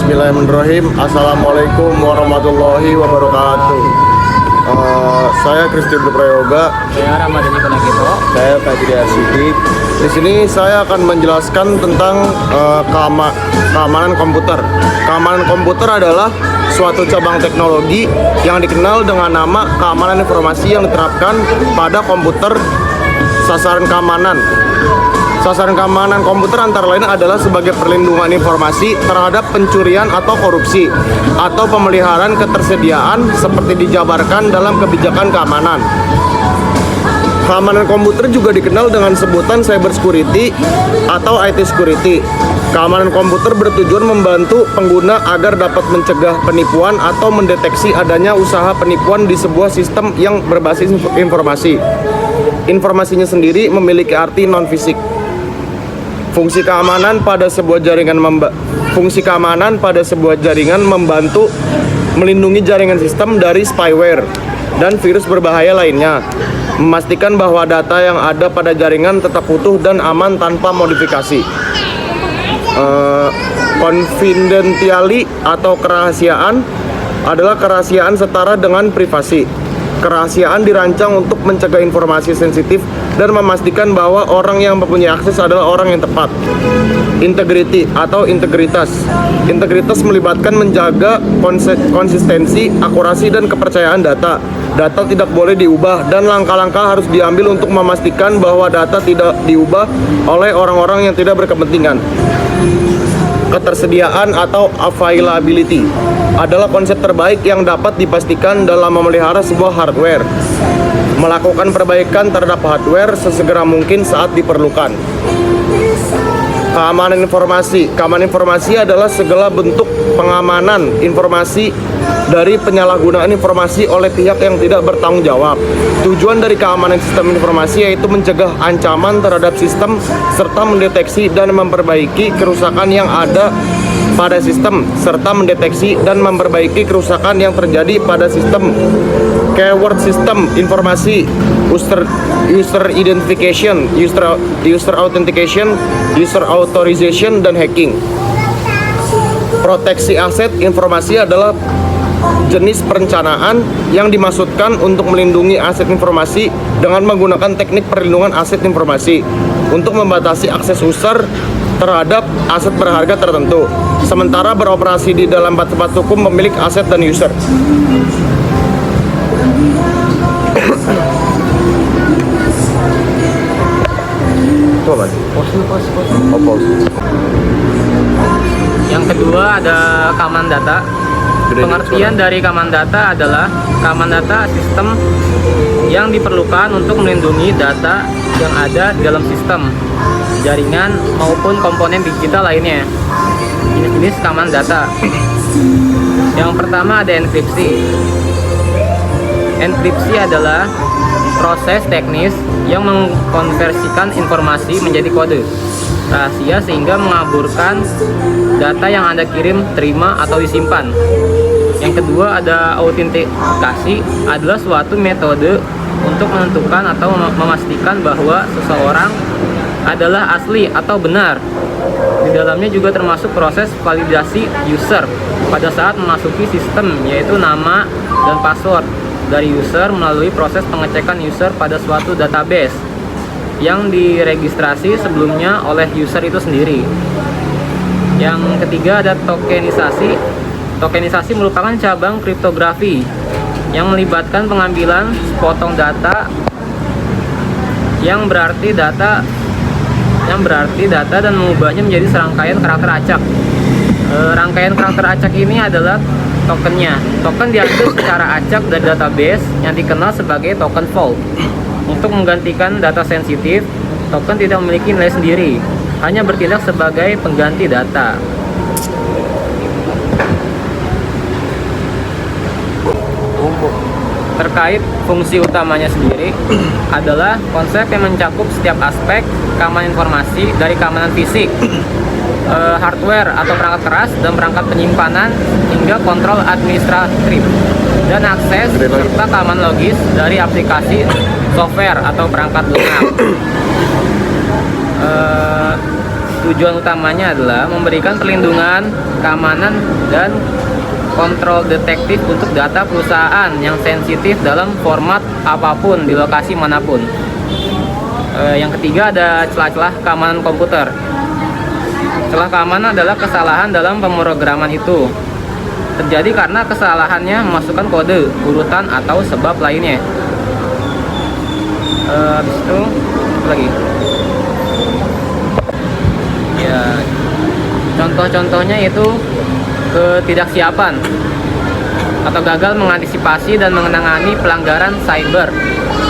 Bismillahirrahmanirrahim. Assalamualaikum warahmatullahi wabarakatuh. Saya Christian Prayoga. Saya Ramadhani Konakito. Saya Fajri Arsidik. Di sini saya akan menjelaskan tentang keamanan komputer. Keamanan komputer adalah suatu cabang teknologi yang dikenal dengan nama keamanan informasi yang diterapkan pada komputer. Sasaran keamanan komputer antara lain adalah sebagai perlindungan informasi terhadap pencurian atau korupsi, atau pemeliharaan ketersediaan seperti dijabarkan dalam kebijakan keamanan. Keamanan komputer juga dikenal dengan sebutan cyber security atau IT security. Keamanan komputer bertujuan membantu pengguna agar dapat mencegah penipuan atau mendeteksi adanya usaha penipuan di sebuah sistem yang berbasis informasi. Informasinya sendiri memiliki arti non-fisik. Fungsi keamanan pada sebuah jaringan membantu melindungi jaringan sistem dari spyware dan virus berbahaya lainnya, memastikan bahwa data yang ada pada jaringan tetap utuh dan aman tanpa modifikasi. Confidentiality atau kerahasiaan adalah kerahasiaan setara dengan privasi. Kerahasiaan dirancang untuk mencegah informasi sensitif dan memastikan bahwa orang yang mempunyai akses adalah orang yang tepat. Integrity atau integritas. Integritas melibatkan menjaga konsistensi, akurasi, dan kepercayaan data. Data tidak boleh diubah dan langkah-langkah harus diambil untuk memastikan bahwa data tidak diubah oleh orang-orang yang tidak berkepentingan. Ketersediaan atau availability adalah konsep terbaik yang dapat dipastikan dalam memelihara sebuah hardware. Melakukan perbaikan terhadap hardware sesegera mungkin saat diperlukan. Keamanan informasi. Keamanan informasi adalah segala bentuk pengamanan informasi dari penyalahgunaan informasi oleh pihak yang tidak bertanggung jawab. Tujuan dari keamanan sistem informasi yaitu mencegah ancaman terhadap sistem serta mendeteksi dan memperbaiki kerusakan yang ada pada sistem serta mendeteksi dan memperbaiki kerusakan yang terjadi pada sistem. Keyword sistem informasi, user identification, user authentication, user authorization, dan hacking. Proteksi aset informasi adalah jenis perencanaan yang dimaksudkan untuk melindungi aset informasi dengan menggunakan teknik perlindungan aset informasi untuk membatasi akses user terhadap aset berharga tertentu, sementara beroperasi di dalam batas hukum pemilik aset dan user. Yang kedua ada keamanan data. Pengertian dari keamanan data adalah keamanan data sistem yang diperlukan untuk melindungi data yang ada di dalam sistem, jaringan maupun komponen digital lainnya. Jenis-jenis keamanan data. Yang pertama ada enkripsi. Enkripsi adalah proses teknis yang mengkonversikan informasi menjadi kode rahasia sehingga mengaburkan data yang Anda kirim, terima, atau disimpan. Yang kedua ada autentikasi, adalah suatu metode untuk menentukan atau memastikan bahwa seseorang adalah asli atau benar. Di dalamnya juga termasuk proses validasi user pada saat memasuki sistem, yaitu nama dan password dari user melalui proses pengecekan user pada suatu database yang diregistrasi sebelumnya oleh user itu sendiri. Yang ketiga ada tokenisasi. Tokenisasi merupakan cabang kriptografi yang melibatkan pengambilan sepotong data yang berarti data dan mengubahnya menjadi serangkaian karakter acak. Rangkaian karakter acak ini adalah tokennya. Token diambil secara acak dari database yang dikenal sebagai token vault. Untuk menggantikan data sensitif, token tidak memiliki nilai sendiri, hanya bertindak sebagai pengganti data. Terkait fungsi utamanya sendiri adalah konsep yang mencakup setiap aspek keamanan informasi dari keamanan fisik, hardware atau perangkat keras dan perangkat penyimpanan hingga kontrol administratif dan akses serta keamanan logis dari aplikasi, software atau perangkat lunak. tujuan utamanya adalah memberikan perlindungan, keamanan, dan kontrol detektif untuk data perusahaan yang sensitif dalam format apapun di lokasi manapun. Yang ketiga ada celah-celah keamanan komputer. Celah keamanan adalah kesalahan dalam pemrograman itu. Terjadi karena kesalahannya memasukkan kode, urutan, atau sebab lainnya. Habis itu apa lagi? Ya, contoh-contohnya itu ketidaksiapan atau gagal mengantisipasi dan menangani pelanggaran cyber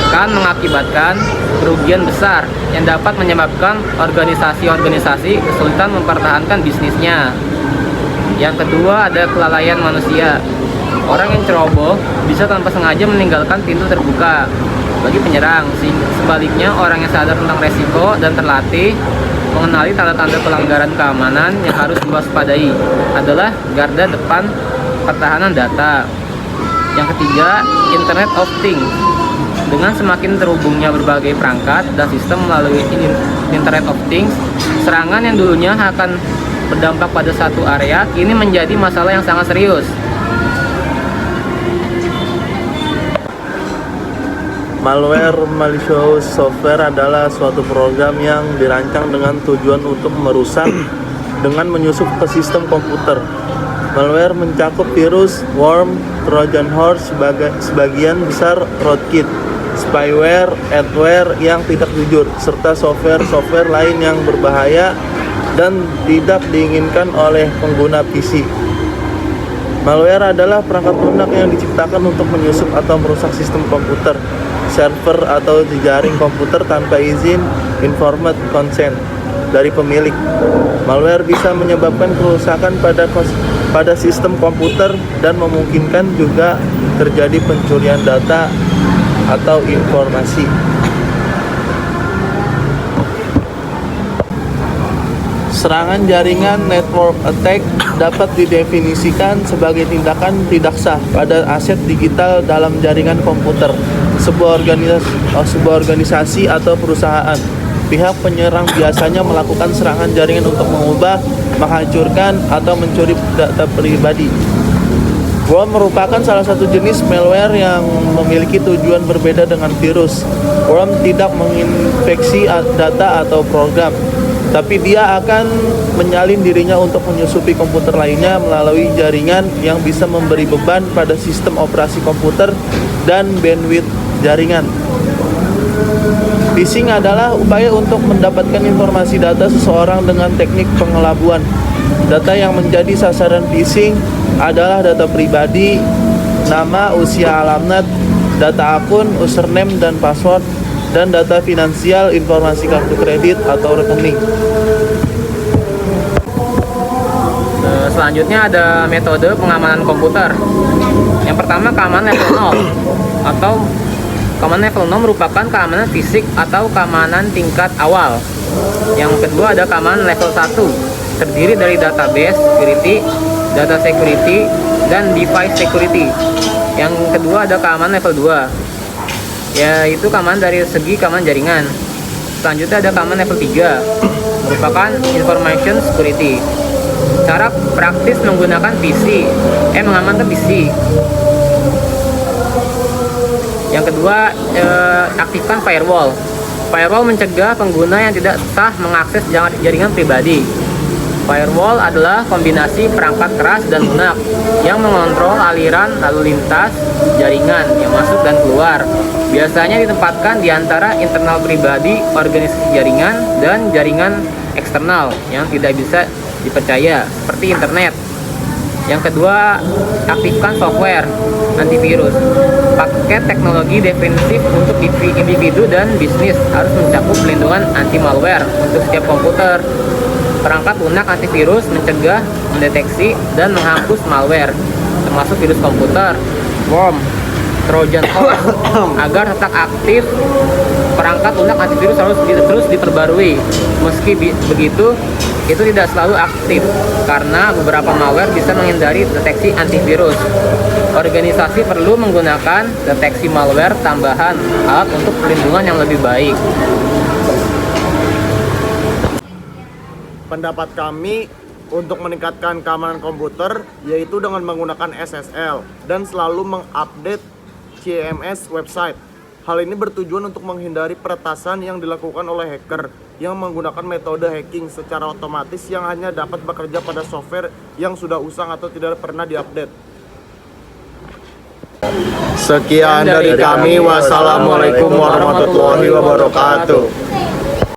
kan mengakibatkan kerugian besar yang dapat menyebabkan organisasi-organisasi kesulitan mempertahankan bisnisnya. Yang kedua ada kelalaian manusia. Orang yang ceroboh bisa tanpa sengaja meninggalkan pintu terbuka bagi penyerang. Sebaliknya orang yang sadar tentang resiko dan terlatih mengenali tanda-tanda pelanggaran keamanan yang harus diwaspadai adalah garda depan pertahanan data. Yang ketiga, Internet of Things. Dengan semakin terhubungnya berbagai perangkat dan sistem melalui Internet of Things, serangan yang dulunya akan berdampak pada satu area kini menjadi masalah yang sangat serius. Malware malicious software adalah suatu program yang dirancang dengan tujuan untuk merusak dengan menyusup ke sistem komputer. Malware mencakup virus, worm, Trojan horse, sebagian besar rootkit, spyware, adware yang tidak jujur, serta software lain yang berbahaya dan tidak diinginkan oleh pengguna PC. Malware adalah perangkat lunak yang diciptakan untuk menyusup atau merusak sistem komputer, server atau jejaring komputer tanpa izin informed consent dari pemilik. Malware bisa menyebabkan kerusakan pada sistem komputer dan memungkinkan juga terjadi pencurian data atau informasi. Serangan jaringan network attack dapat didefinisikan sebagai tindakan tidak sah pada aset digital dalam jaringan komputer sebuah organisasi atau perusahaan. Pihak penyerang biasanya melakukan serangan jaringan untuk mengubah, menghancurkan, atau mencuri data pribadi. Worm merupakan salah satu jenis malware yang memiliki tujuan berbeda dengan virus. Worm tidak menginfeksi data atau program, tapi dia akan menyalin dirinya untuk menyusupi komputer lainnya melalui jaringan yang bisa memberi beban pada sistem operasi komputer dan bandwidth jaringan. Phishing adalah upaya untuk mendapatkan informasi data seseorang dengan teknik pengelabuan. Data yang menjadi sasaran phishing adalah data pribadi, nama, usia, alamat, data akun, username dan password, dan data finansial, informasi kartu kredit atau rekening. Selanjutnya ada metode pengamanan komputer. Yang pertama, keamanan level 0 atau keamanan level 0 merupakan keamanan fisik atau keamanan tingkat awal. Yang kedua ada keamanan level 1, terdiri dari database security, data security, dan device security. Yang kedua ada keamanan level 2, yaitu keamanan dari segi keamanan jaringan. Selanjutnya ada keamanan level 3, merupakan information security. Cara praktis menggunakan PC, mengamankan PC. Yang kedua, aktifkan firewall. Firewall mencegah pengguna yang tidak sah mengakses jaringan pribadi. Firewall adalah kombinasi perangkat keras dan lunak yang mengontrol aliran lalu lintas jaringan yang masuk dan keluar. Biasanya ditempatkan di antara internal pribadi organisasi jaringan dan jaringan eksternal yang tidak bisa dipercaya, seperti internet. Yang kedua, aktifkan software antivirus. Paket teknologi defensif untuk individu dan bisnis harus mencakup pelindungan anti malware untuk setiap komputer. Perangkat lunak antivirus mencegah, mendeteksi, dan menghapus malware, termasuk virus komputer, worm, Trojan horse. Agar tetap aktif, perangkat lunak antivirus harus terus diperbarui. Meski begitu, itu tidak selalu aktif karena beberapa malware bisa menghindari deteksi antivirus. Organisasi perlu menggunakan deteksi malware tambahan, alat untuk perlindungan yang lebih baik. Pendapat kami untuk meningkatkan keamanan komputer yaitu dengan menggunakan SSL dan selalu mengupdate CMS website. Hal ini bertujuan untuk menghindari peretasan yang dilakukan oleh hacker yang menggunakan metode hacking secara otomatis yang hanya dapat bekerja pada software yang sudah usang atau tidak pernah diupdate. Sekian dari kami. Wassalamualaikum warahmatullahi wabarakatuh.